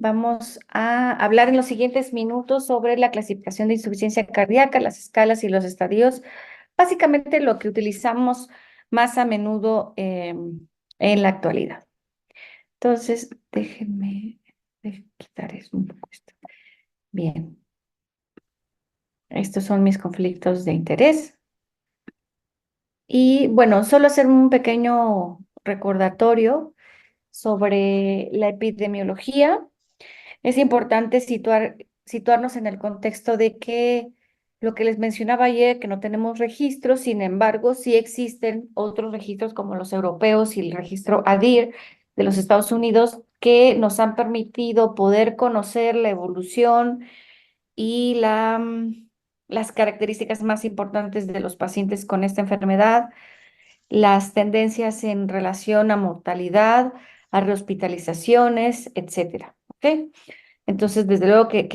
Vamos a hablar en los siguientes minutos sobre la clasificación de insuficiencia cardíaca, las escalas y los estadios, básicamente lo que utilizamos más a menudo en la actualidad. Entonces, déjenme quitar un poco esto. Bien, estos son mis conflictos de interés. Y bueno, solo hacer un pequeño recordatorio sobre la epidemiología. Es importante situarnos en el contexto de que lo que les mencionaba ayer, que no tenemos registros, sin embargo, sí existen otros registros como los europeos y el registro ADIR de los Estados Unidos que nos han permitido poder conocer la evolución y las características más importantes de los pacientes con esta enfermedad, las tendencias en relación a mortalidad, a rehospitalizaciones, etcétera. ¿Ok? Entonces, desde luego que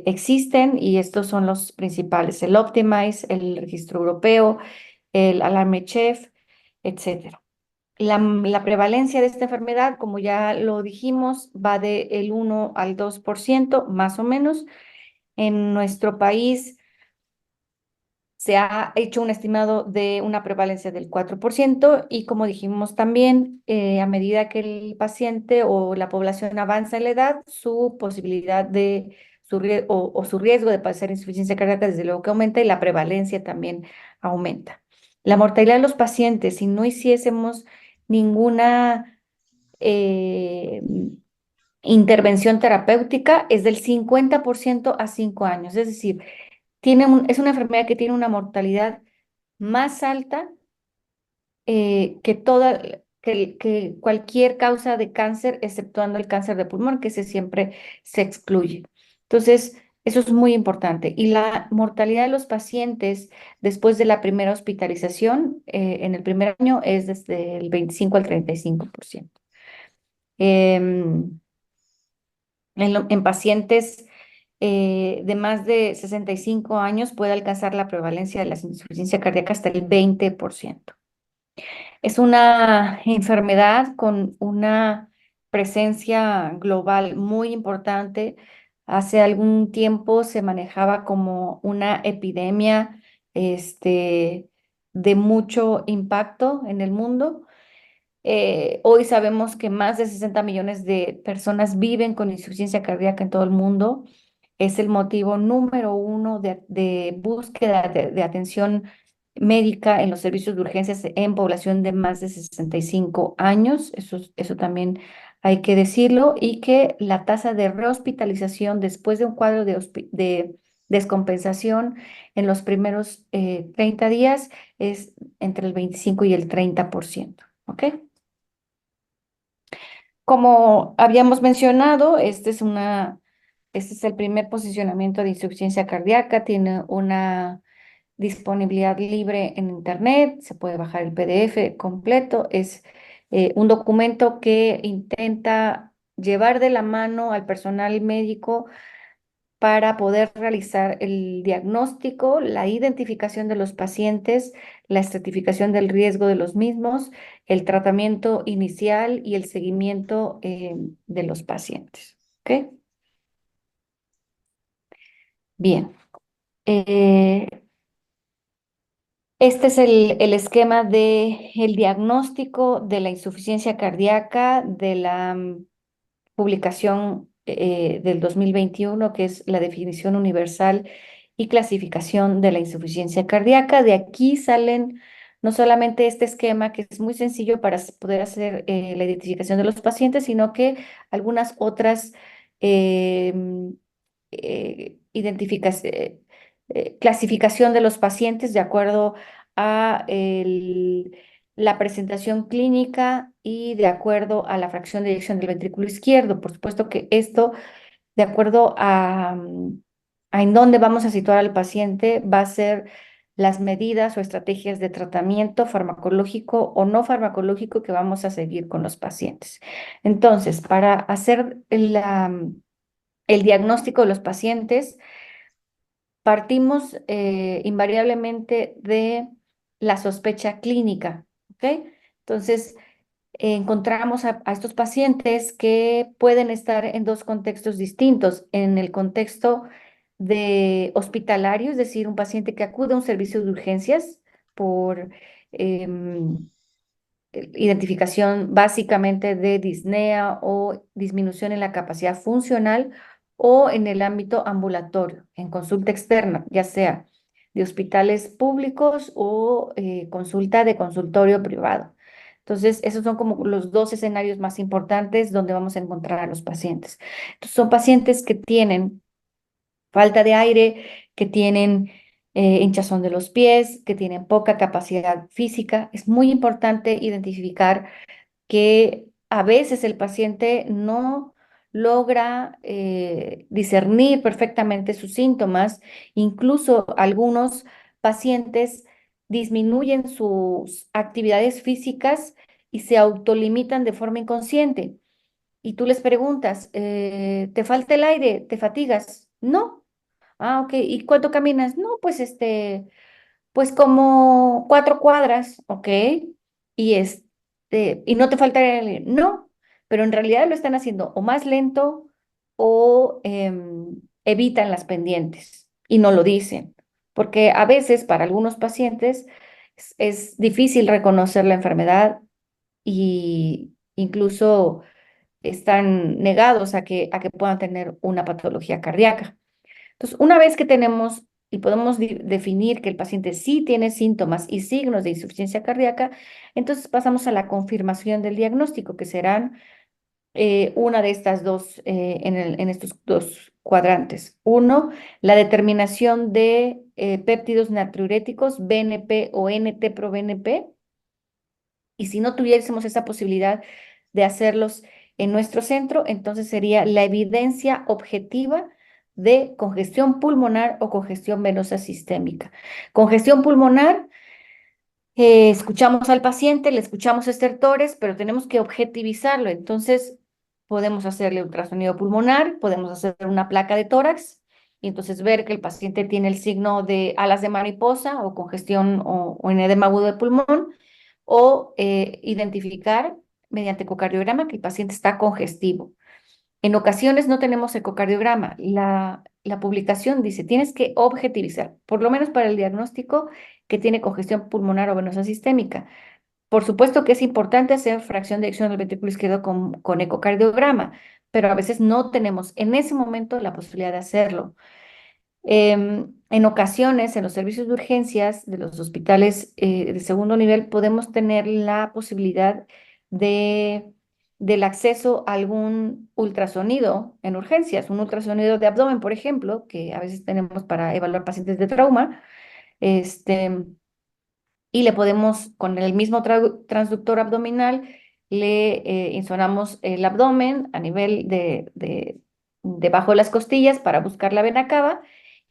existen y estos son los principales, el Optimize, el registro europeo, el Alarme-Chef, etcétera. La prevalencia de esta enfermedad, como ya lo dijimos, va del 1 al 2%, más o menos. En nuestro país se ha hecho un estimado de una prevalencia del 4% y como dijimos también, a medida que el paciente o la población avanza en la edad, su posibilidad de o su riesgo de padecer insuficiencia cardíaca desde luego que aumenta y la prevalencia también aumenta. La mortalidad de los pacientes, si no hiciésemos ninguna eh, intervención terapéutica, es del 50% a 5 años, es decir, es una enfermedad que tiene una mortalidad más alta que cualquier causa de cáncer, exceptuando el cáncer de pulmón, que ese siempre se excluye. Entonces, eso es muy importante. Y la mortalidad de los pacientes después de la primera hospitalización en el primer año es desde el 25 al 35%. Em, en pacientes de más de 65 años puede alcanzar la prevalencia de la insuficiencia cardíaca hasta el 20%. Es una enfermedad con una presencia global muy importante. Hace algún tiempo se manejaba como una epidemia de mucho impacto en el mundo. Hoy sabemos que más de 60 millones de personas viven con insuficiencia cardíaca en todo el mundo. Es el motivo número uno de búsqueda de atención médica en los servicios de urgencias en población de más de 65 años. Eso también hay que decirlo. Y que la tasa de rehospitalización después de un cuadro de descompensación en los primeros 30 días es entre el 25 y el 30%. ¿Ok? Como habíamos mencionado, este es el primer posicionamiento de insuficiencia cardíaca, tiene una disponibilidad libre en Internet, se puede bajar el PDF completo, es un documento que intenta llevar de la mano al personal médico para poder realizar el diagnóstico, la identificación de los pacientes, la estratificación del riesgo de los mismos, el tratamiento inicial y el seguimiento de los pacientes. ¿Ok? Bien. Eh, este es el esquema del diagnóstico de la insuficiencia cardíaca de la publicación del 2021, que es la definición universal y clasificación de la insuficiencia cardíaca. De aquí salen no solamente este esquema, que es muy sencillo para poder hacer la identificación de los pacientes, sino que algunas otras eh, clasificación de los pacientes de acuerdo a la presentación clínica y de acuerdo a la fracción de eyección del ventrículo izquierdo. Por supuesto que esto, de acuerdo a en dónde vamos a situar al paciente, va a ser las medidas o estrategias de tratamiento farmacológico o no farmacológico que vamos a seguir con los pacientes. Entonces, para hacer el diagnóstico de los pacientes, partimos invariablemente de la sospecha clínica, ¿ok? Entonces, encontramos a estos pacientes que pueden estar en dos contextos distintos. En el contexto de hospitalario, es decir, un paciente que acude a un servicio de urgencias por em, identificación básicamente de disnea o disminución en la capacidad funcional, o en el ámbito ambulatorio, en consulta externa, ya sea de hospitales públicos o consulta de consultorio privado. Entonces, esos son como los dos escenarios más importantes donde vamos a encontrar a los pacientes. Entonces, son pacientes que tienen falta de aire, que tienen hinchazón de los pies, que tienen poca capacidad física. Es muy importante identificar que a veces el paciente no logra discernir perfectamente sus síntomas. Incluso algunos pacientes disminuyen sus actividades físicas y se autolimitan de forma inconsciente. Y tú les preguntas, ¿te falta el aire? ¿Te fatigas? No. Ah, ok. ¿Y cuánto caminas? No, pues pues como 4 cuadras, ok. Y no te falta el, no, pero en realidad lo están haciendo o más lento o evitan las pendientes y no lo dicen. Porque a veces para algunos pacientes es difícil reconocer la enfermedad y incluso están negados a que puedan tener una patología cardíaca. Entonces, una vez que tenemos y podemos definir que el paciente sí tiene síntomas y signos de insuficiencia cardíaca, entonces pasamos a la confirmación del diagnóstico, que serán una de estas dos, en estos dos cuadrantes. Uno, la determinación de péptidos natriuréticos, BNP o NT-proBNP, y si no tuviésemos esa posibilidad de hacerlos en nuestro centro, entonces sería la evidencia objetiva de congestión pulmonar o congestión venosa sistémica. Congestión pulmonar, escuchamos al paciente, le escuchamos estertores, pero tenemos que objetivizarlo. Entonces, podemos hacerle ultrasonido pulmonar, podemos hacer una placa de tórax y entonces ver que el paciente tiene el signo de alas de mariposa o congestión o en edema agudo de pulmón, o identificar mediante ecocardiograma que el paciente está congestivo. En ocasiones no tenemos ecocardiograma. La publicación dice, tienes que objetivizar, por lo menos para el diagnóstico que tiene congestión pulmonar o venosa sistémica. Por supuesto que es importante hacer fracción de eyección del ventrículo izquierdo con ecocardiograma, pero a veces no tenemos en ese momento la posibilidad de hacerlo. En ocasiones, en los servicios de urgencias de los hospitales de segundo nivel, podemos tener la posibilidad de, del acceso a algún ultrasonido en urgencias, un ultrasonido de abdomen, por ejemplo, que a veces tenemos para evaluar pacientes de trauma. Este, y le podemos, con el mismo transductor abdominal, le insonamos el abdomen a nivel debajo de las costillas para buscar la vena cava.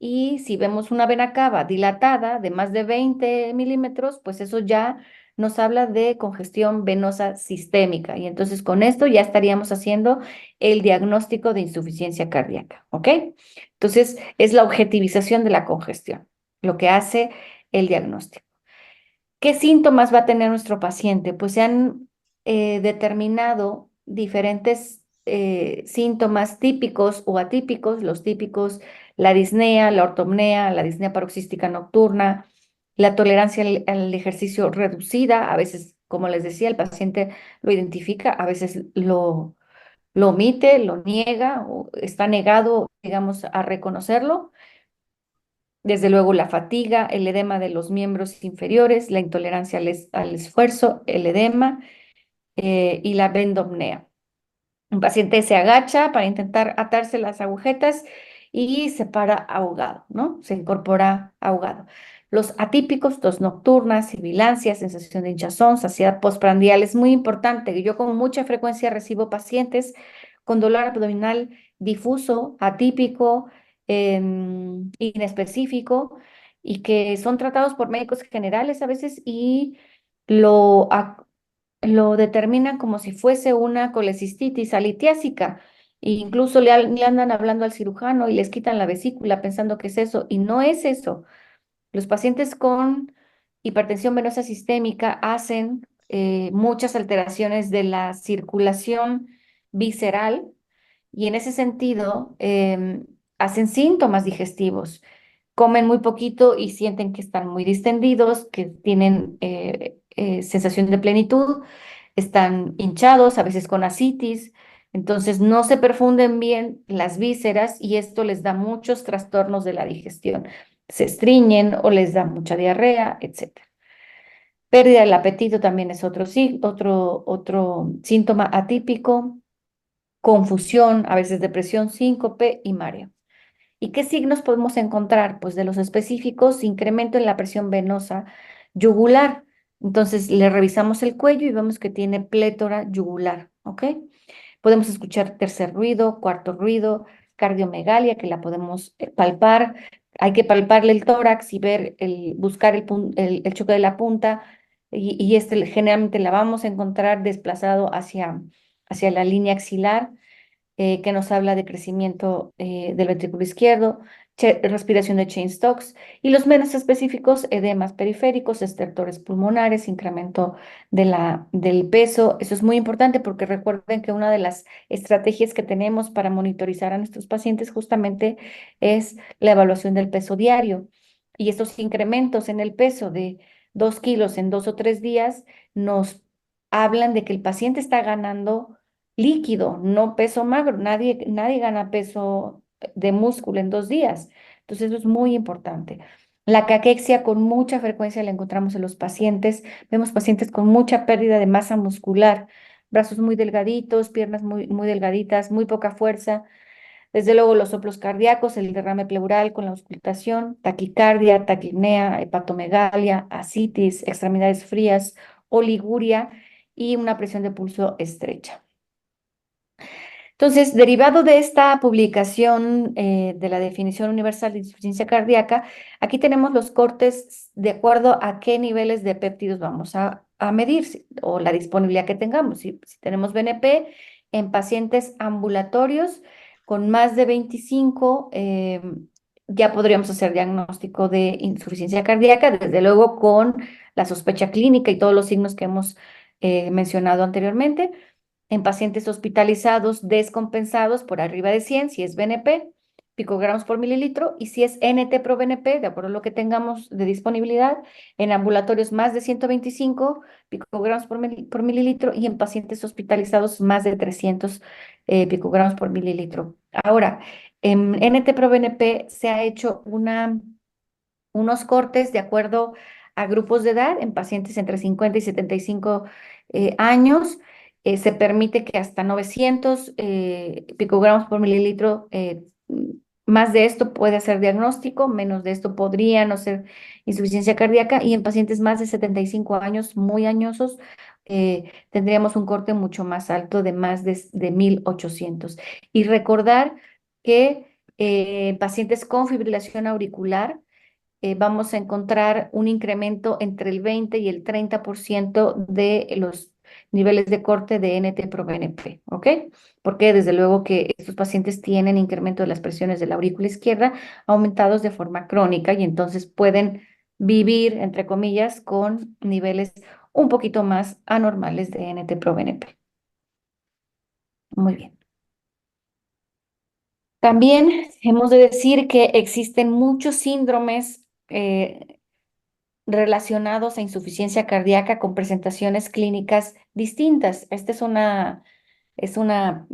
Y si vemos una vena cava dilatada de más de 20 milímetros, pues eso ya nos habla de congestión venosa sistémica. Y entonces con esto ya estaríamos haciendo el diagnóstico de insuficiencia cardíaca, ¿ok? Entonces es la objetivización de la congestión, lo que hace el diagnóstico. ¿Qué síntomas va a tener nuestro paciente? Pues se han determinado diferentes síntomas típicos o atípicos. Los típicos, la disnea, la ortopnea, la disnea paroxística nocturna, la tolerancia al ejercicio reducida. A veces, como les decía, el paciente lo identifica, a veces lo omite, lo niega o está negado, digamos, a reconocerlo. Desde luego la fatiga, el edema de los miembros inferiores, la intolerancia al esfuerzo, el edema y la bendomnea. Un paciente se agacha para intentar atarse las agujetas y se para ahogado, ¿no? Se incorpora ahogado. Los atípicos, tos nocturna, sibilancia, sensación de hinchazón, saciedad postprandial. Es muy importante que yo con mucha frecuencia recibo pacientes con dolor abdominal difuso, atípico, inespecífico, y que son tratados por médicos generales a veces y lo, lo determinan como si fuese una colecistitis alitiásica. E incluso le andan hablando al cirujano y les quitan la vesícula pensando que es eso, y no es eso. Los pacientes con hipertensión venosa sistémica hacen muchas alteraciones de la circulación visceral y en ese sentido hacen síntomas digestivos. Comen muy poquito y sienten que están muy distendidos, que tienen sensación de plenitud, están hinchados, a veces con ascitis, entonces no se perfunden bien las vísceras y esto les da muchos trastornos de la digestión. Se estreñen o les da mucha diarrea, etcétera. Pérdida del apetito también es otro, sí, otro síntoma atípico, confusión, a veces depresión, síncope y mareo. ¿Y qué signos podemos encontrar? Pues de los específicos, incremento en la presión venosa yugular. Entonces le revisamos el cuello y vemos que tiene plétora yugular, ¿ok? Podemos escuchar tercer ruido, cuarto ruido, cardiomegalia, que la podemos palpar. Hay que palparle el tórax y ver, buscar el choque de la punta. Y este generalmente la vamos a encontrar desplazado hacia la línea axilar que nos habla de crecimiento del ventrículo izquierdo, respiración de Cheyne-Stokes, y los menos específicos, edemas periféricos, estertores pulmonares, incremento del peso. Eso es muy importante porque recuerden que una de las estrategias que tenemos para monitorizar a nuestros pacientes justamente es la evaluación del peso diario. Y estos incrementos en el peso de 2 kilos en 2 o 3 días nos hablan de que el paciente está ganando líquido, no peso magro. Nadie gana peso de músculo en 2 días. Entonces, eso es muy importante. La caquexia con mucha frecuencia la encontramos en los pacientes. Vemos pacientes con mucha pérdida de masa muscular, brazos muy delgaditos, piernas muy delgaditas, muy poca fuerza. Desde luego los soplos cardíacos, el derrame pleural con la auscultación, taquicardia, taquipnea, hepatomegalia, ascitis, extremidades frías, oliguria y una presión de pulso estrecha. Entonces, derivado de esta publicación de la definición universal de insuficiencia cardíaca, aquí tenemos los cortes de acuerdo a qué niveles de péptidos vamos a medir o la disponibilidad que tengamos. Si tenemos BNP en pacientes ambulatorios con más de 25, ya podríamos hacer diagnóstico de insuficiencia cardíaca, desde luego con la sospecha clínica y todos los signos que hemos mencionado anteriormente en pacientes hospitalizados descompensados por arriba de 100, si es BNP, picogramos por mililitro, y si es NT-proBNP, de acuerdo a lo que tengamos de disponibilidad, en ambulatorios más de 125 picogramos por mililitro, y en pacientes hospitalizados más de 300 picogramos por mililitro. Ahora, en NT-proBNP se ha hecho unos cortes de acuerdo a grupos de edad en pacientes entre 50 y 75 años. Se permite que hasta 900 picogramos por mililitro, más de esto puede hacer diagnóstico, menos de esto podría no ser insuficiencia cardíaca, y en pacientes más de 75 años, muy añosos, tendríamos un corte mucho más alto de más de 1800. Y recordar que pacientes con fibrilación auricular, vamos a encontrar un incremento entre el 20 y el 30% de los niveles de corte de NT-proBNP, ¿ok? Porque desde luego que estos pacientes tienen incremento de las presiones de la aurícula izquierda aumentados de forma crónica y entonces pueden vivir, entre comillas, con niveles un poquito más anormales de NT-proBNP. Muy bien. También hemos de decir que existen muchos síndromes relacionados a insuficiencia cardíaca con presentaciones clínicas distintas. Esta es una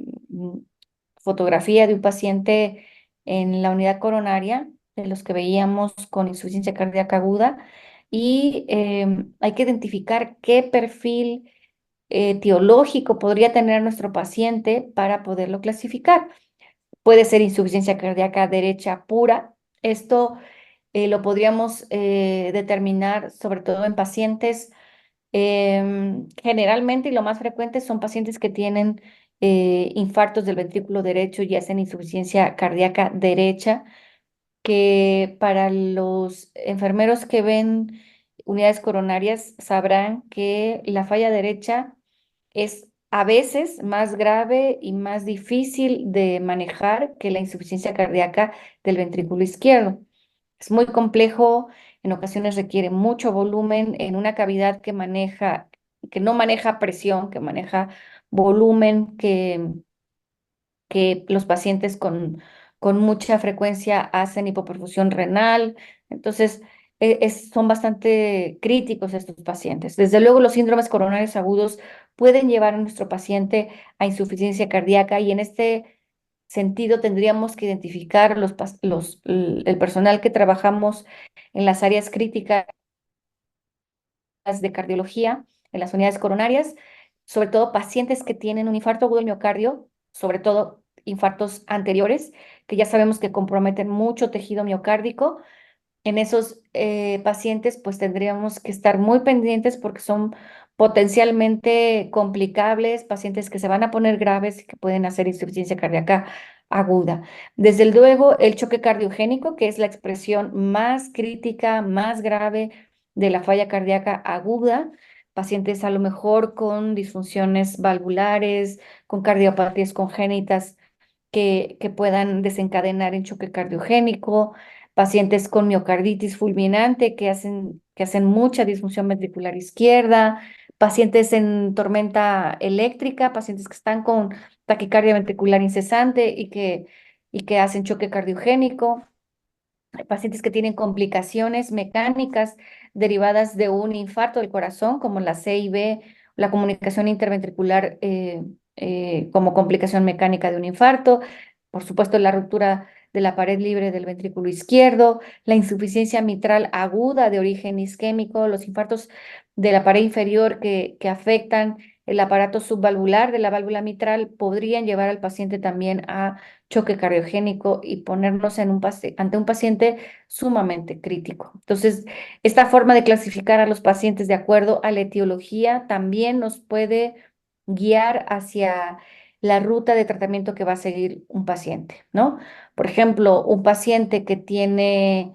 fotografía de un paciente en la unidad coronaria, de los que veíamos con insuficiencia cardíaca aguda, y hay que identificar qué perfil etiológico podría tener nuestro paciente para poderlo clasificar. Puede ser insuficiencia cardíaca derecha pura. Esto lo podríamos determinar sobre todo en pacientes, generalmente y lo más frecuente son pacientes que tienen infartos del ventrículo derecho y hacen insuficiencia cardíaca derecha, que para los enfermeros que ven unidades coronarias sabrán que la falla derecha es a veces más grave y más difícil de manejar que la insuficiencia cardíaca del ventrículo izquierdo. Es muy complejo, en ocasiones requiere mucho volumen en una cavidad que maneja que no maneja presión, que maneja volumen, que los pacientes con mucha frecuencia hacen hipoperfusión renal. Entonces, son bastante críticos estos pacientes. Desde luego, los síndromes coronarios agudos pueden llevar a nuestro paciente a insuficiencia cardíaca y en este sentido tendríamos que identificar el personal que trabajamos en las áreas críticas de cardiología, en las unidades coronarias, sobre todo pacientes que tienen un infarto agudo del miocardio, sobre todo infartos anteriores, que ya sabemos que comprometen mucho tejido miocárdico. En esos pacientes, pues tendríamos que estar muy pendientes porque son potencialmente complicables, pacientes que se van a poner graves y que pueden hacer insuficiencia cardíaca aguda. Desde luego, el choque cardiogénico, que es la expresión más crítica, más grave de la falla cardíaca aguda, pacientes a lo mejor con disfunciones valvulares, con cardiopatías congénitas que puedan desencadenar en choque cardiogénico, pacientes con miocarditis fulminante que hacen mucha disfunción ventricular izquierda, pacientes en tormenta eléctrica, pacientes que están con taquicardia ventricular incesante y que hacen choque cardiogénico, pacientes que tienen complicaciones mecánicas derivadas de un infarto del corazón, como la CIB, la comunicación interventricular como complicación mecánica de un infarto, por supuesto la ruptura de la pared libre del ventrículo izquierdo, la insuficiencia mitral aguda de origen isquémico, los infartos de la pared inferior que afectan el aparato subvalvular de la válvula mitral podrían llevar al paciente también a choque cardiogénico y ponernos ante un paciente sumamente crítico. Entonces, esta forma de clasificar a los pacientes de acuerdo a la etiología también nos puede guiar hacia la ruta de tratamiento que va a seguir un paciente, ¿no? Por ejemplo, un paciente que tiene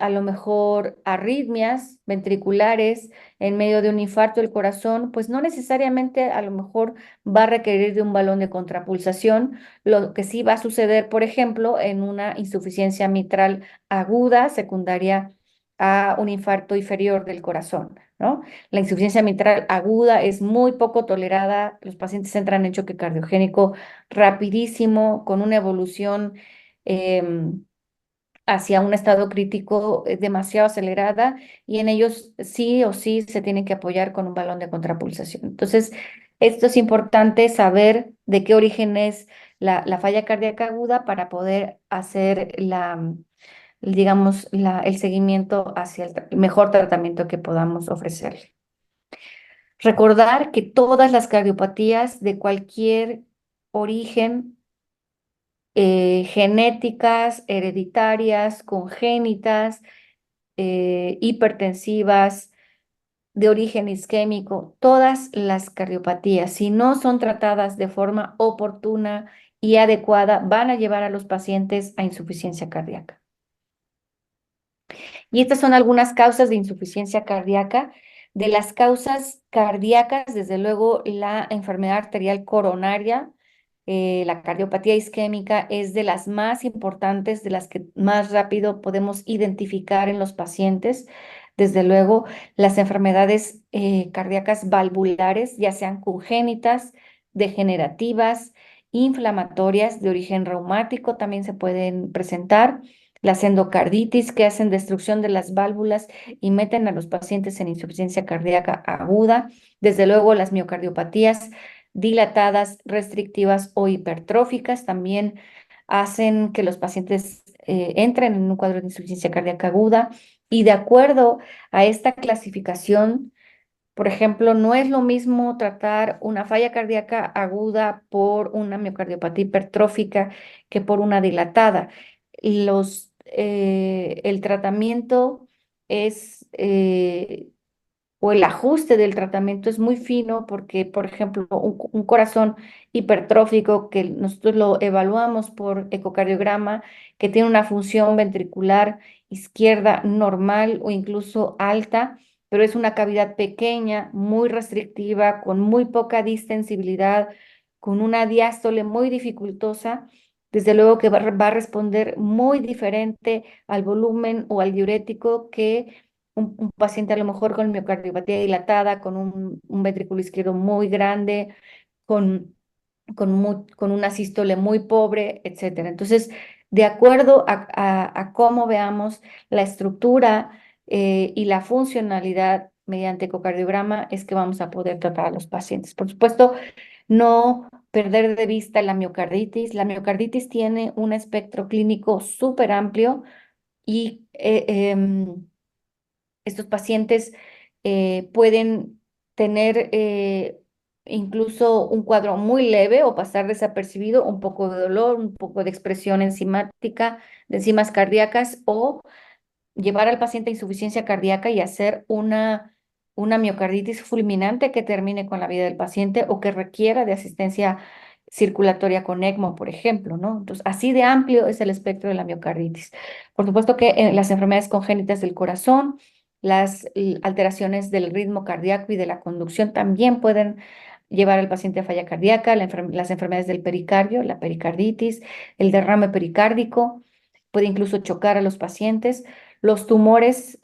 a lo mejor arritmias ventriculares en medio de un infarto del corazón, pues no necesariamente a lo mejor va a requerir de un balón de contrapulsación, lo que sí va a suceder, por ejemplo, en una insuficiencia mitral aguda secundaria a un infarto inferior del corazón, ¿no? La insuficiencia mitral aguda es muy poco tolerada, los pacientes entran en choque cardiogénico rapidísimo, con una evolución hacia un estado crítico demasiado acelerada y en ellos sí o sí se tienen que apoyar con un balón de contrapulsación. Entonces, esto es importante saber de qué origen es la falla cardíaca aguda para poder hacer digamos, el seguimiento hacia el mejor tratamiento que podamos ofrecerle. Recordar que todas las cardiopatías de cualquier origen genéticas, hereditarias, congénitas, hipertensivas, de origen isquémico, todas las cardiopatías, si no son tratadas de forma oportuna y adecuada, van a llevar a los pacientes a insuficiencia cardíaca. Y estas son algunas causas de insuficiencia cardíaca. De las causas cardíacas, desde luego, la enfermedad arterial coronaria, la cardiopatía isquémica es de las más importantes, de las que más rápido podemos identificar en los pacientes. Desde luego, las enfermedades cardíacas valvulares, ya sean congénitas, degenerativas, inflamatorias de origen reumático, también se pueden presentar. Las endocarditis que hacen destrucción de las válvulas y meten a los pacientes en insuficiencia cardíaca aguda. Desde luego, las miocardiopatías dilatadas, restrictivas o hipertróficas también hacen que los pacientes entren en un cuadro de insuficiencia cardíaca aguda. Y de acuerdo a esta clasificación, por ejemplo, no es lo mismo tratar una falla cardíaca aguda por una miocardiopatía hipertrófica que por una dilatada. El tratamiento es o el ajuste del tratamiento es muy fino porque, por ejemplo, un corazón hipertrófico que nosotros lo evaluamos por ecocardiograma, que tiene una función ventricular izquierda normal o incluso alta, pero es una cavidad pequeña, muy restrictiva, con muy poca distensibilidad, con una diástole muy dificultosa. Desde luego que va a responder muy diferente al volumen o al diurético que un paciente a lo mejor con miocardiopatía dilatada, con un ventrículo izquierdo muy grande, con, con una sístole muy pobre, etcétera. Entonces, de acuerdo a cómo veamos la estructura y la funcionalidad mediante ecocardiograma, es que vamos a poder tratar a los pacientes. Por supuesto, no perder de vista la miocarditis. La miocarditis tiene un espectro clínico súper amplio y estos pacientes pueden tener incluso un cuadro muy leve o pasar desapercibido, un poco de dolor, un poco de expresión enzimática, de enzimas cardíacas, o llevar al paciente a insuficiencia cardíaca y hacer una miocarditis fulminante que termine con la vida del paciente o que requiera de asistencia circulatoria con ECMO, por ejemplo, ¿no? Entonces, así de amplio es el espectro de la miocarditis. Por supuesto que las enfermedades congénitas del corazón, las alteraciones del ritmo cardíaco y de la conducción también pueden llevar al paciente a falla cardíaca, las enfermedades del pericardio, la pericarditis, el derrame pericárdico, puede incluso chocar a los pacientes. Los tumores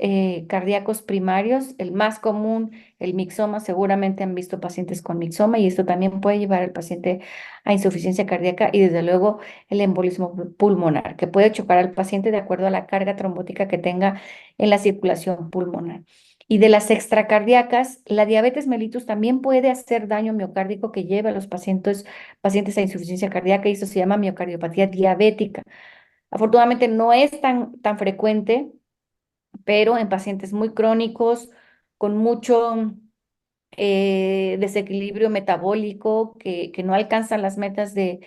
cardíacos primarios, el más común, el mixoma, seguramente han visto pacientes con mixoma y esto también puede llevar al paciente a insuficiencia cardíaca y desde luego el embolismo pulmonar, que puede chocar al paciente de acuerdo a la carga trombótica que tenga en la circulación pulmonar. Y de las extracardíacas, la diabetes mellitus también puede hacer daño miocárdico que lleva a los pacientes a insuficiencia cardíaca y eso se llama miocardiopatía diabética. Afortunadamente no es tan frecuente, pero en pacientes muy crónicos, con mucho desequilibrio metabólico, que no alcanzan las metas de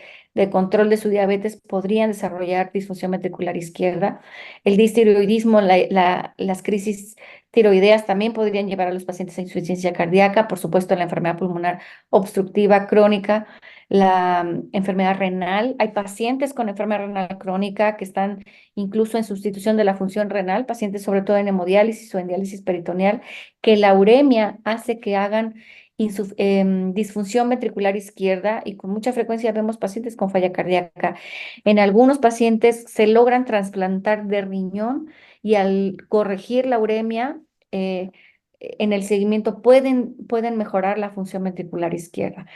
control de su diabetes, podrían desarrollar disfunción ventricular izquierda. El distiroidismo, las crisis tiroideas también podrían llevar a los pacientes a insuficiencia cardíaca, por supuesto la enfermedad pulmonar obstructiva crónica, la enfermedad renal. Hay pacientes con enfermedad renal crónica que están incluso en sustitución de la función renal, pacientes sobre todo en hemodiálisis o en diálisis peritoneal, que la uremia hace que hagan disfunción ventricular izquierda y con mucha frecuencia vemos pacientes con falla cardíaca. En algunos pacientes se logran trasplantar de riñón y al corregir la uremia, en el seguimiento pueden mejorar la función ventricular izquierda.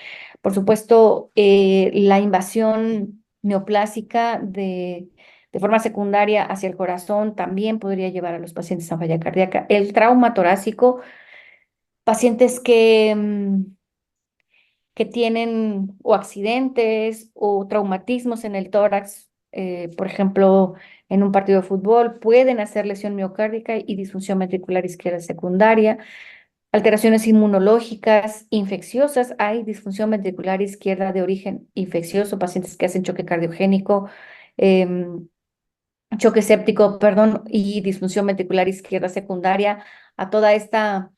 Por supuesto, la invasión neoplásica de forma secundaria hacia el corazón también podría llevar a los pacientes a falla cardíaca. El trauma torácico, pacientes que tienen o accidentes o traumatismos en el tórax, por ejemplo, en un partido de fútbol, pueden hacer lesión miocárdica y disfunción ventricular izquierda secundaria. Alteraciones inmunológicas infecciosas, hay disfunción ventricular izquierda de origen infeccioso, pacientes que hacen choque cardiogénico, em, choque séptico, perdón, y disfunción ventricular izquierda secundaria, a toda esta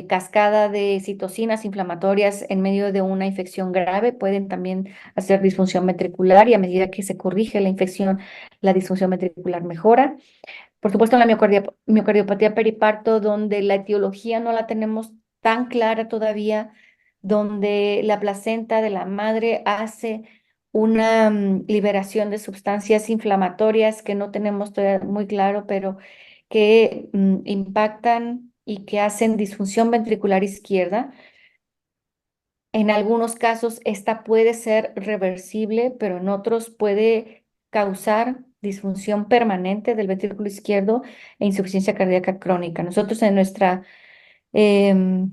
cascada de citocinas inflamatorias en medio de una infección grave, pueden también hacer disfunción ventricular y a medida que se corrige la infección, la disfunción ventricular mejora. Por supuesto, en la miocardiopatía periparto, donde la etiología no la tenemos tan clara todavía, donde la placenta de la madre hace una liberación de sustancias inflamatorias que no tenemos todavía muy claro, pero que impactan y que hacen disfunción ventricular izquierda. En algunos casos esta puede ser reversible, pero en otros puede causar disfunción permanente del ventrículo izquierdo e insuficiencia cardíaca crónica. Nosotros em,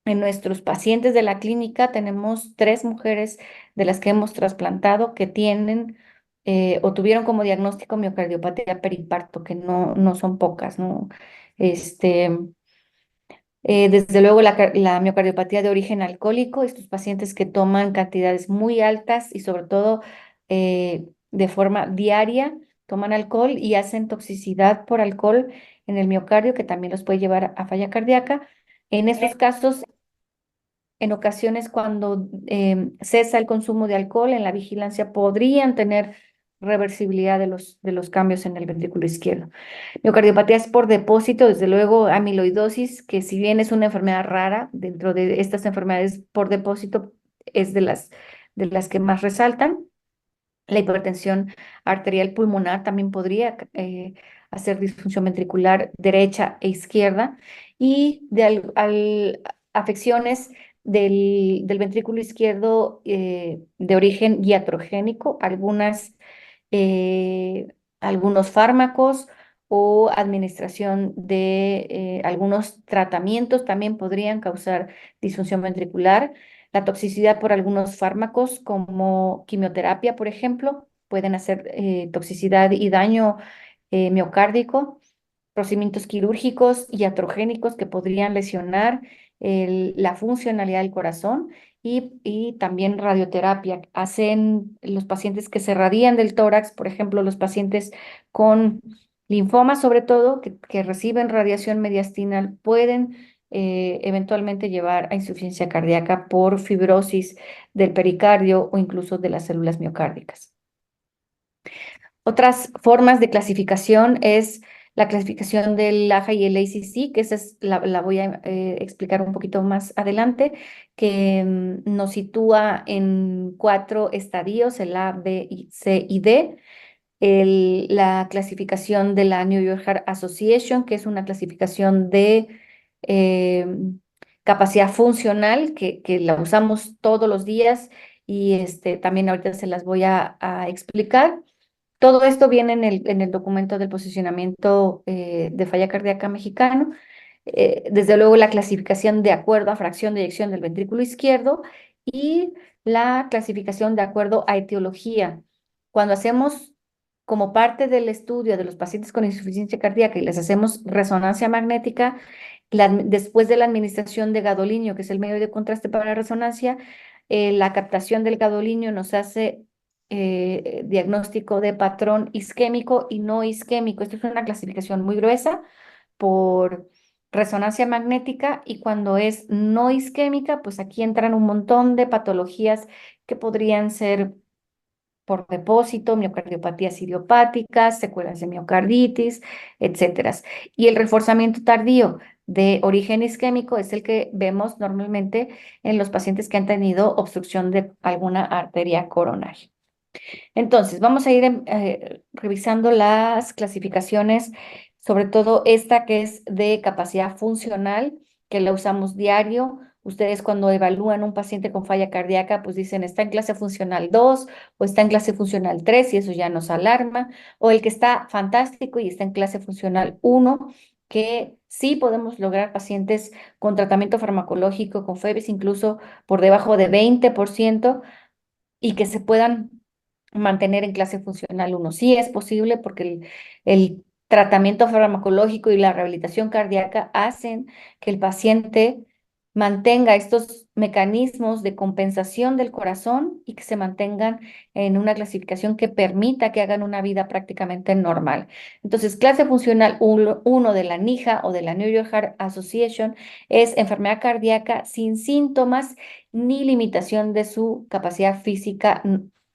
en nuestros pacientes de la clínica tenemos 3 mujeres de las que hemos trasplantado que tienen o tuvieron como diagnóstico miocardiopatía periparto, que no son pocas, ¿no? Este, desde luego la miocardiopatía de origen alcohólico, estos pacientes que toman cantidades muy altas y sobre todo de forma diaria toman alcohol y hacen toxicidad por alcohol en el miocardio que también los puede llevar a falla cardíaca. En estos casos, en ocasiones cuando cesa el consumo de alcohol en la vigilancia podrían tener reversibilidad de los cambios en el ventrículo izquierdo. Miocardiopatías por depósito, desde luego amiloidosis, que si bien es una enfermedad rara, dentro de estas enfermedades por depósito es de las que más resaltan. La hipertensión arterial pulmonar también podría hacer disfunción ventricular derecha e izquierda y de afecciones del ventrículo izquierdo de origen iatrogénico, eh, algunos fármacos o administración de algunos tratamientos también podrían causar disfunción ventricular. La toxicidad por algunos fármacos como quimioterapia, por ejemplo, pueden hacer toxicidad y daño miocárdico, procedimientos quirúrgicos y iatrogénicos que podrían lesionar la funcionalidad del corazón y también radioterapia. Hacen los pacientes que se radían del tórax, por ejemplo, los pacientes con linfoma, sobre todo, que reciben radiación mediastinal, pueden eventualmente llevar a insuficiencia cardíaca por fibrosis del pericardio o incluso de las células miocárdicas. Otras formas de clasificación es la clasificación del AHA y el ACC, que esa la voy a explicar un poquito más adelante, que nos sitúa en 4 estadios, el A, B, C y D. La clasificación de la New York Heart Association, que es una clasificación de eh, capacidad funcional, que la usamos todos los días y también ahorita se las voy a explicar. Todo esto viene en el documento del posicionamiento de falla cardíaca mexicano. Desde luego la clasificación de acuerdo a fracción de eyección del ventrículo izquierdo y la clasificación de acuerdo a etiología. Cuando hacemos como parte del estudio de los pacientes con insuficiencia cardíaca y les hacemos resonancia magnética, después de la administración de gadolinio, que es el medio de contraste para la resonancia, la captación del gadolinio nos hace diagnóstico de patrón isquémico y no isquémico. Esto es una clasificación muy gruesa por resonancia magnética y cuando es no isquémica, pues aquí entran un montón de patologías que podrían ser por depósito, miocardiopatías idiopáticas, secuelas de miocarditis, etcétera. Y el reforzamiento tardío de origen isquémico es el que vemos normalmente en los pacientes que han tenido obstrucción de alguna arteria coronaria. Entonces, vamos a ir revisando las clasificaciones, sobre todo esta que es de capacidad funcional, que la usamos diario. Ustedes cuando evalúan un paciente con falla cardíaca, pues dicen, está en clase funcional 2 o está en clase funcional 3 y eso ya nos alarma. O el que está fantástico y está en clase funcional 1, que sí podemos lograr pacientes con tratamiento farmacológico, con febres incluso por debajo de 20% y que se puedan mantener en clase funcional 1. Sí es posible porque el tratamiento farmacológico y la rehabilitación cardíaca hacen que el paciente mantenga estos mecanismos de compensación del corazón y que se mantengan en una clasificación que permita que hagan una vida prácticamente normal. Entonces, clase funcional 1 de la NIHA o de la New York Heart Association es enfermedad cardíaca sin síntomas ni limitación de su capacidad física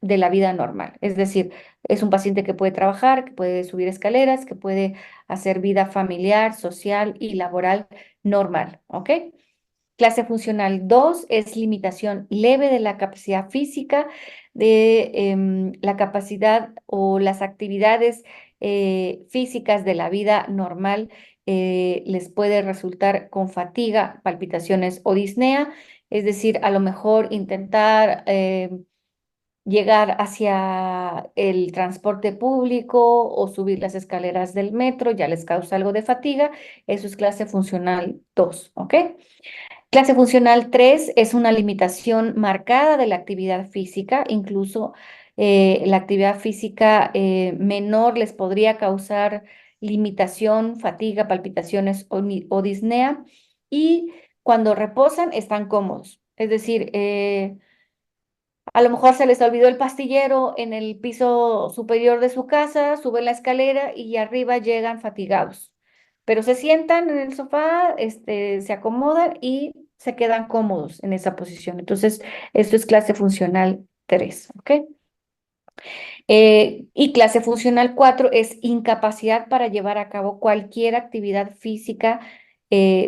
de la vida normal. Es decir, es un paciente que puede trabajar, que puede subir escaleras, que puede hacer vida familiar, social y laboral normal, ¿ok? Clase funcional 2 es limitación leve de la capacidad física, de la capacidad o las actividades físicas de la vida normal les puede resultar con fatiga, palpitaciones o disnea, es decir, a lo mejor intentar llegar hacia el transporte público o subir las escaleras del metro, ya les causa algo de fatiga, eso es clase funcional 2, ¿ok? Clase funcional 3 es una limitación marcada de la actividad física, incluso la actividad física menor les podría causar limitación, fatiga, palpitaciones o disnea, y cuando reposan están cómodos, es decir, a lo mejor se les olvidó el pastillero en el piso superior de su casa, suben la escalera y arriba llegan fatigados. Pero se sientan en el sofá, se acomodan y se quedan cómodos en esa posición. Entonces, esto es clase funcional 3, ¿ok? Y clase funcional 4 es incapacidad para llevar a cabo cualquier actividad física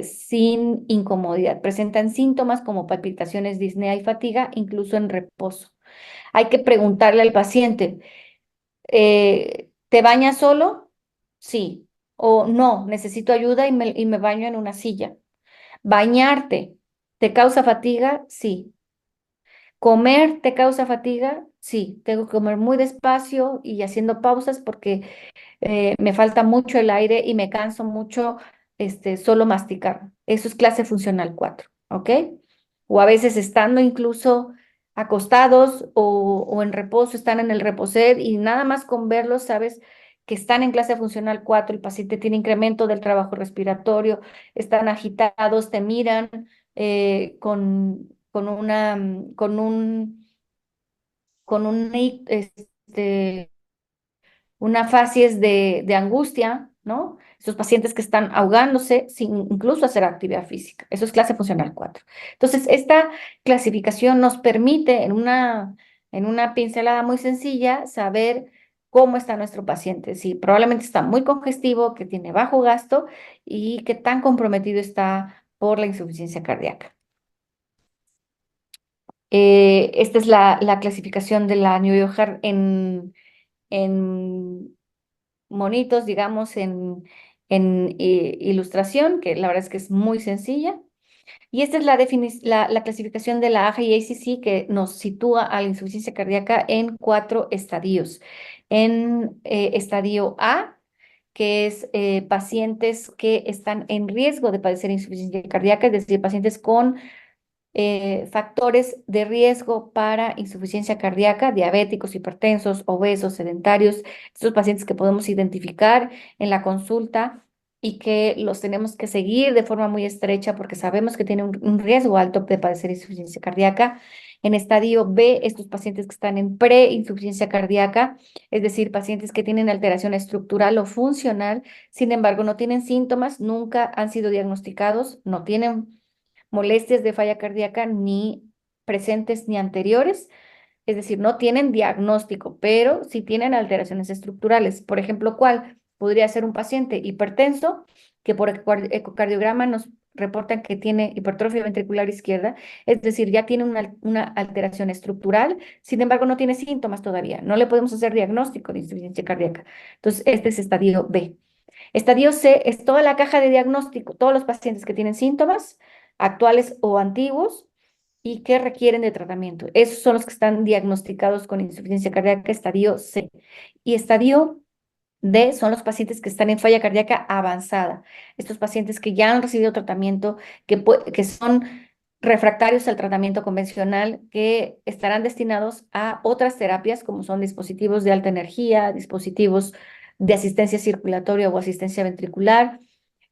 sin incomodidad. Presentan síntomas como palpitaciones, disnea y fatiga, incluso en reposo. Hay que preguntarle al paciente, ¿te bañas solo? Sí. O no, necesito ayuda y me baño en una silla. Bañarte, ¿te causa fatiga? Sí. ¿Comer te causa fatiga? Sí. Tengo que comer muy despacio y haciendo pausas porque me falta mucho el aire y me canso mucho solo masticar. Eso es clase funcional 4, ¿ok? O a veces estando incluso acostados o en reposo, están en el reposer y nada más con verlos sabes que están en clase funcional 4, el paciente tiene incremento del trabajo respiratorio, están agitados, te miran con una, con un, una facies de angustia, ¿no? Esos pacientes que están ahogándose sin incluso hacer actividad física. Eso es clase funcional 4. Entonces, esta clasificación nos permite en una pincelada muy sencilla saber cómo está nuestro paciente, si probablemente está muy congestivo, que tiene bajo gasto y qué tan comprometido está por la insuficiencia cardíaca. Esta es la clasificación de la New York Heart en monitos, digamos, en ilustración, que la verdad es que es muy sencilla. Y esta es la clasificación de la AHA-ACC que nos sitúa a la insuficiencia cardíaca en 4 estadios. En estadio A, que es pacientes que están en riesgo de padecer insuficiencia cardíaca, es decir, pacientes con factores de riesgo para insuficiencia cardíaca, diabéticos, hipertensos, obesos, sedentarios, estos pacientes que podemos identificar en la consulta y que los tenemos que seguir de forma muy estrecha porque sabemos que tienen un riesgo alto de padecer insuficiencia cardíaca. En estadio B, estos pacientes que están en preinsuficiencia cardíaca, es decir, pacientes que tienen alteración estructural o funcional, sin embargo, no tienen síntomas, nunca han sido diagnosticados, no tienen molestias de falla cardíaca ni presentes ni anteriores, es decir, no tienen diagnóstico, pero sí tienen alteraciones estructurales. Por ejemplo, ¿cuál? Podría ser un paciente hipertenso que por ecocardiograma nos reportan que tiene hipertrofia ventricular izquierda, es decir, ya tiene una alteración estructural, sin embargo, no tiene síntomas todavía. No le podemos hacer diagnóstico de insuficiencia cardíaca. Entonces, este es estadio B. Estadio C es toda la caja de diagnóstico, todos los pacientes que tienen síntomas actuales o antiguos y que requieren de tratamiento. Esos son los que están diagnosticados con insuficiencia cardíaca, estadio C. Y estadio D son los pacientes que están en falla cardíaca avanzada. Estos pacientes que ya han recibido tratamiento, que son refractarios al tratamiento convencional, que estarán destinados a otras terapias como son dispositivos de alta energía, dispositivos de asistencia circulatoria o asistencia ventricular,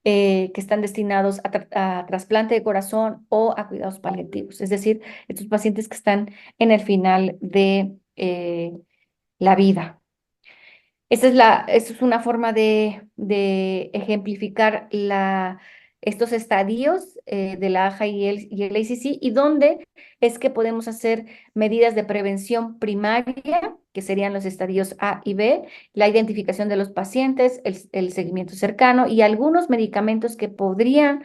que están destinados a trasplante de corazón o a cuidados paliativos. Es decir, estos pacientes que están en el final de la vida. Esa es una forma de ejemplificar estos estadios de la AJA y el ACC y dónde es que podemos hacer medidas de prevención primaria, que serían los estadios A y B, la identificación de los pacientes, el seguimiento cercano y algunos medicamentos que podrían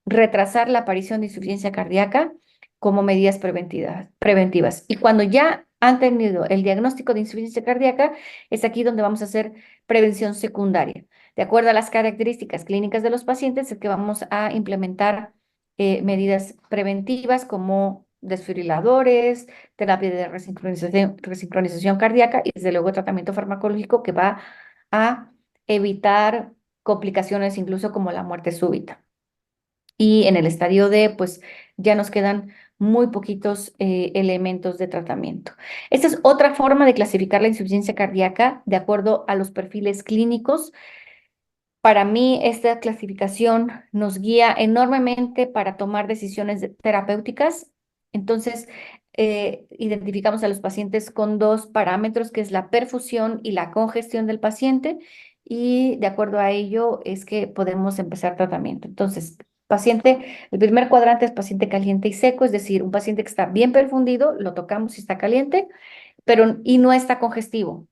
retrasar la aparición de insuficiencia cardíaca como medidas preventivas. Y cuando ya han tenido el diagnóstico de insuficiencia cardíaca, es aquí donde vamos a hacer prevención secundaria. De acuerdo a las características clínicas de los pacientes, es que vamos a implementar medidas preventivas como desfibriladores, terapia de resincronización cardíaca y desde luego tratamiento farmacológico que va a evitar complicaciones incluso como la muerte súbita. Y en el estadio D, pues ya nos quedan muy poquitos elementos de tratamiento. Esta es otra forma de clasificar la insuficiencia cardíaca de acuerdo a los perfiles clínicos. Para mí, esta clasificación nos guía enormemente para tomar decisiones terapéuticas. Entonces, identificamos a los pacientes con 2 parámetros, que es la perfusión y la congestión del paciente, y de acuerdo a ello es que podemos empezar tratamiento. Entonces, el primer cuadrante es paciente caliente y seco, es decir, un paciente que está bien perfundido, lo tocamos si está caliente, y no está congestivo.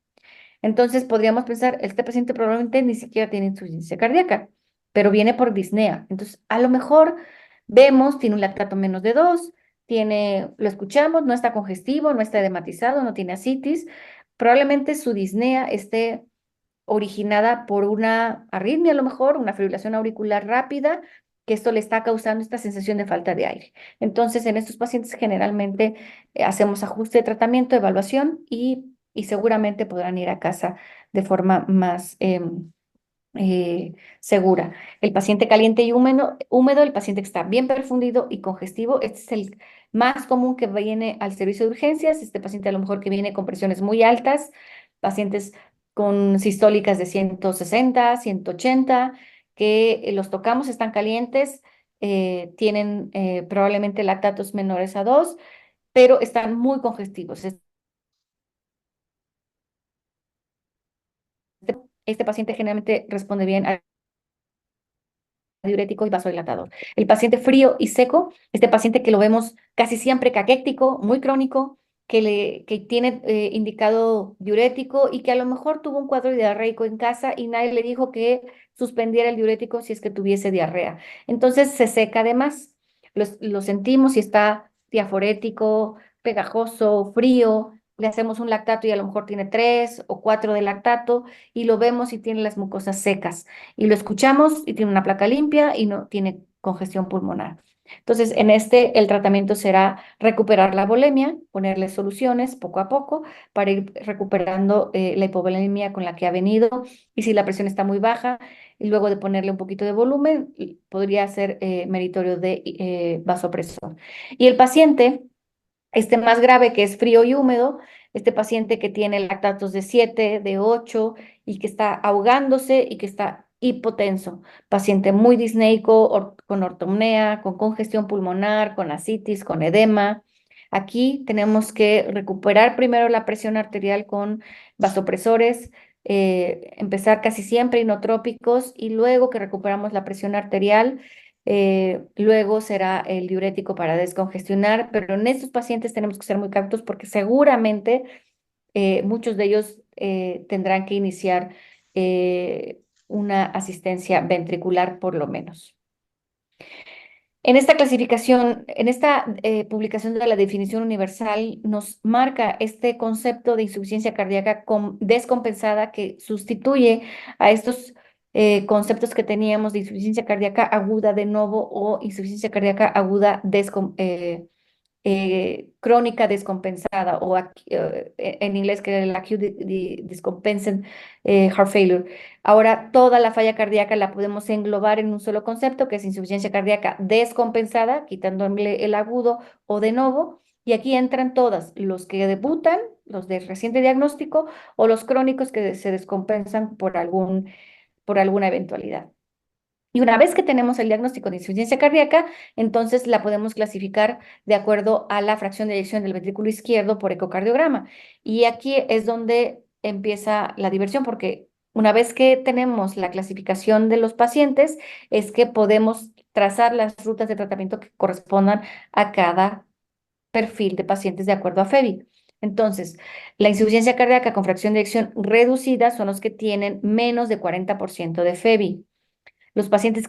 Entonces podríamos pensar, este paciente probablemente ni siquiera tiene insuficiencia cardíaca, pero viene por disnea. Entonces, a lo mejor vemos, tiene un lactato menos de 2, lo escuchamos, no está congestivo, no está edematizado, no tiene ascitis. Probablemente su disnea esté originada por una arritmia, a lo mejor, una fibrilación auricular rápida, que esto le está causando esta sensación de falta de aire. Entonces, en estos pacientes generalmente hacemos ajuste de tratamiento, evaluación y seguramente podrán ir a casa de forma más segura. El paciente caliente y húmedo, el paciente que está bien perfundido y congestivo, este es el más común que viene al servicio de urgencias. Este paciente a lo mejor que viene con presiones muy altas, pacientes con sistólicas de 160, 180, que los tocamos, están calientes, tienen probablemente lactatos menores a 2, pero están muy congestivos. Este paciente generalmente responde bien a diurético y vasodilatador. El paciente frío y seco, este paciente que lo vemos casi siempre caquético, muy crónico, que tiene indicado diurético y que a lo mejor tuvo un cuadro diarreico en casa y nadie le dijo que suspendiera el diurético si es que tuviese diarrea. Entonces se seca de más. Lo sentimos si está diaforético, pegajoso, frío. Le hacemos un lactato y a lo mejor tiene 3 o 4 de lactato y lo vemos y tiene las mucosas secas y lo escuchamos y tiene una placa limpia y no tiene congestión pulmonar. Entonces, en este el tratamiento será recuperar la volemia, ponerle soluciones poco a poco para ir recuperando la hipovolemia con la que ha venido y si la presión está muy baja y luego de ponerle un poquito de volumen, podría ser meritorio de vasopresor. Y el paciente este más grave, que es frío y húmedo, este paciente que tiene lactatos de 7, de 8 y que está ahogándose y que está hipotenso, paciente muy disneico, con ortopnea, con congestión pulmonar, con ascitis, con edema. Aquí tenemos que recuperar primero la presión arterial con vasopresores, empezar casi siempre inotrópicos y luego que recuperamos la presión arterial luego será el diurético para descongestionar, pero en estos pacientes tenemos que ser muy cautos porque seguramente muchos de ellos tendrán que iniciar una asistencia ventricular por lo menos. En esta clasificación, en esta publicación de la definición universal, nos marca este concepto de insuficiencia cardíaca descompensada que sustituye a estos conceptos que teníamos de insuficiencia cardíaca aguda de novo o insuficiencia cardíaca aguda crónica descompensada o en inglés que es el acute descompensant heart failure. Ahora toda la falla cardíaca la podemos englobar en un solo concepto que es insuficiencia cardíaca descompensada, quitándole el agudo o de novo. Y aquí entran todas, los que debutan, los de reciente diagnóstico o los crónicos que se descompensan por alguna eventualidad. Y una vez que tenemos el diagnóstico de insuficiencia cardíaca, entonces la podemos clasificar de acuerdo a la fracción de eyección del ventrículo izquierdo por ecocardiograma. Y aquí es donde empieza la diversión, porque una vez que tenemos la clasificación de los pacientes, es que podemos trazar las rutas de tratamiento que correspondan a cada perfil de pacientes de acuerdo a FEBI. Entonces, la insuficiencia cardíaca con fracción de eyección reducida son los que tienen menos de 40% de FEBI. Los pacientes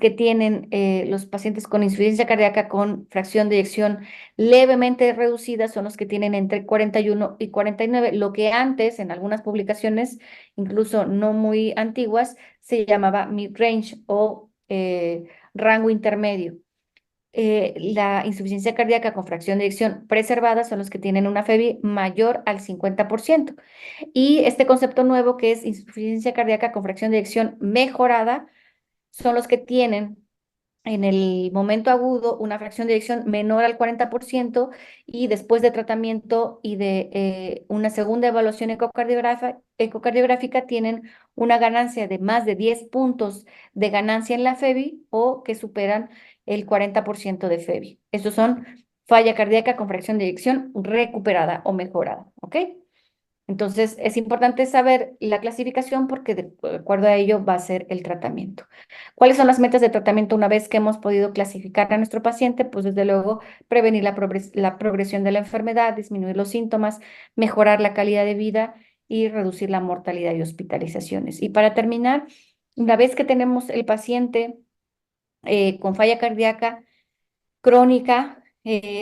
con insuficiencia cardíaca con fracción de eyección levemente reducida son los que tienen entre 41 y 49, lo que antes, en algunas publicaciones, incluso no muy antiguas, se llamaba mid-range o rango intermedio. La insuficiencia cardíaca con fracción de eyección preservada son los que tienen una FEBI mayor al 50%. Y este concepto nuevo que es insuficiencia cardíaca con fracción de eyección mejorada son los que tienen en el momento agudo una fracción de eyección menor al 40% y después de tratamiento y de una segunda evaluación ecocardiográfica tienen una ganancia de más de 10 puntos de ganancia en la FEBI o que superan el 40% de FEBI. Estos son falla cardíaca con fracción de eyección recuperada o mejorada, ¿ok? Entonces, es importante saber la clasificación porque de acuerdo a ello va a ser el tratamiento. ¿Cuáles son las metas de tratamiento una vez que hemos podido clasificar a nuestro paciente? Pues desde luego prevenir la progresión de la enfermedad, disminuir los síntomas, mejorar la calidad de vida y reducir la mortalidad y hospitalizaciones. Y para terminar, una vez que tenemos el paciente con falla cardíaca crónica,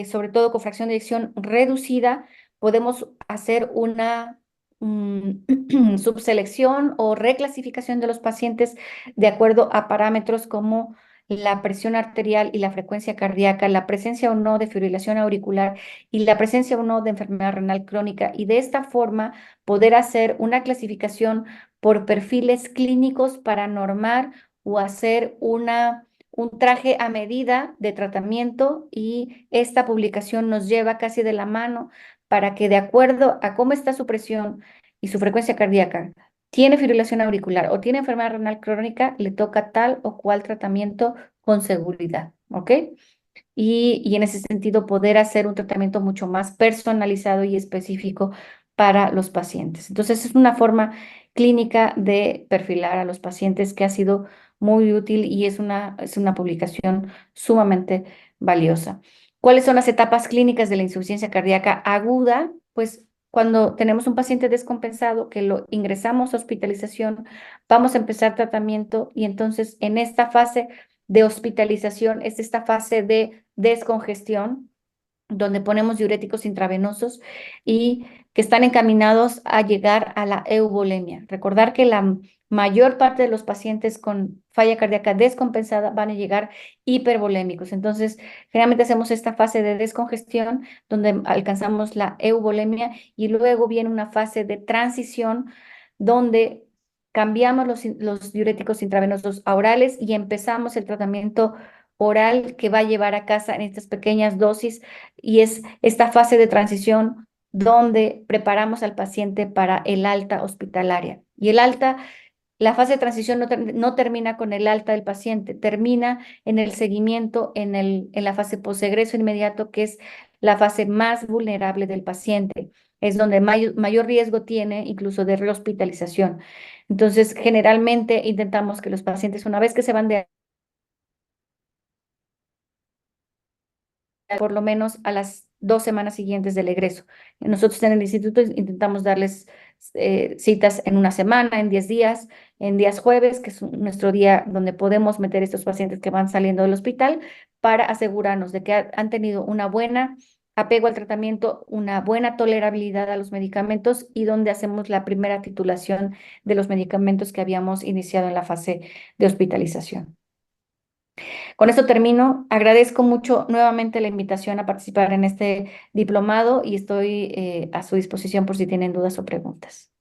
sobre todo con fracción de eyección reducida, podemos hacer una subselección o reclasificación de los pacientes de acuerdo a parámetros como la presión arterial y la frecuencia cardíaca, la presencia o no de fibrilación auricular y la presencia o no de enfermedad renal crónica, y de esta forma poder hacer una clasificación por perfiles clínicos para normar o hacer un traje a medida de tratamiento, y esta publicación nos lleva casi de la mano para que, de acuerdo a cómo está su presión y su frecuencia cardíaca, tiene fibrilación auricular o tiene enfermedad renal crónica, le toca tal o cual tratamiento con seguridad, ¿ok? Y en ese sentido poder hacer un tratamiento mucho más personalizado y específico para los pacientes. Entonces, es una forma clínica de perfilar a los pacientes que ha sido muy útil, y es una publicación sumamente valiosa. ¿Cuáles son las etapas clínicas de la insuficiencia cardíaca aguda? Pues cuando tenemos un paciente descompensado que lo ingresamos a hospitalización, vamos a empezar tratamiento, y entonces en esta fase de hospitalización es esta fase de descongestión, donde ponemos diuréticos intravenosos y que están encaminados a llegar a la euvolemia. Recordar que la mayor parte de los pacientes con falla cardíaca descompensada van a llegar hipervolémicos. Entonces, generalmente hacemos esta fase de descongestión donde alcanzamos la euvolemia, y luego viene una fase de transición donde cambiamos los diuréticos intravenosos a orales y empezamos el tratamiento oral que va a llevar a casa en estas pequeñas dosis, y es esta fase de transición donde preparamos al paciente para el alta hospitalaria. Y la fase de transición no termina con el alta del paciente, termina en el seguimiento, en la fase posegreso inmediato, que es la fase más vulnerable del paciente. Es donde mayor riesgo tiene incluso de rehospitalización. Entonces, generalmente intentamos que los pacientes, una vez que se van de, por lo menos a las 2 semanas siguientes del egreso. Nosotros en el instituto intentamos darles citas en una semana, en 10 días, en días jueves, que es nuestro día donde podemos meter estos pacientes que van saliendo del hospital, para asegurarnos de que han tenido una buena apego al tratamiento, una buena tolerabilidad a los medicamentos, y donde hacemos la primera titulación de los medicamentos que habíamos iniciado en la fase de hospitalización. Con esto termino. Agradezco mucho nuevamente la invitación a participar en este diplomado, y estoy a su disposición por si tienen dudas o preguntas.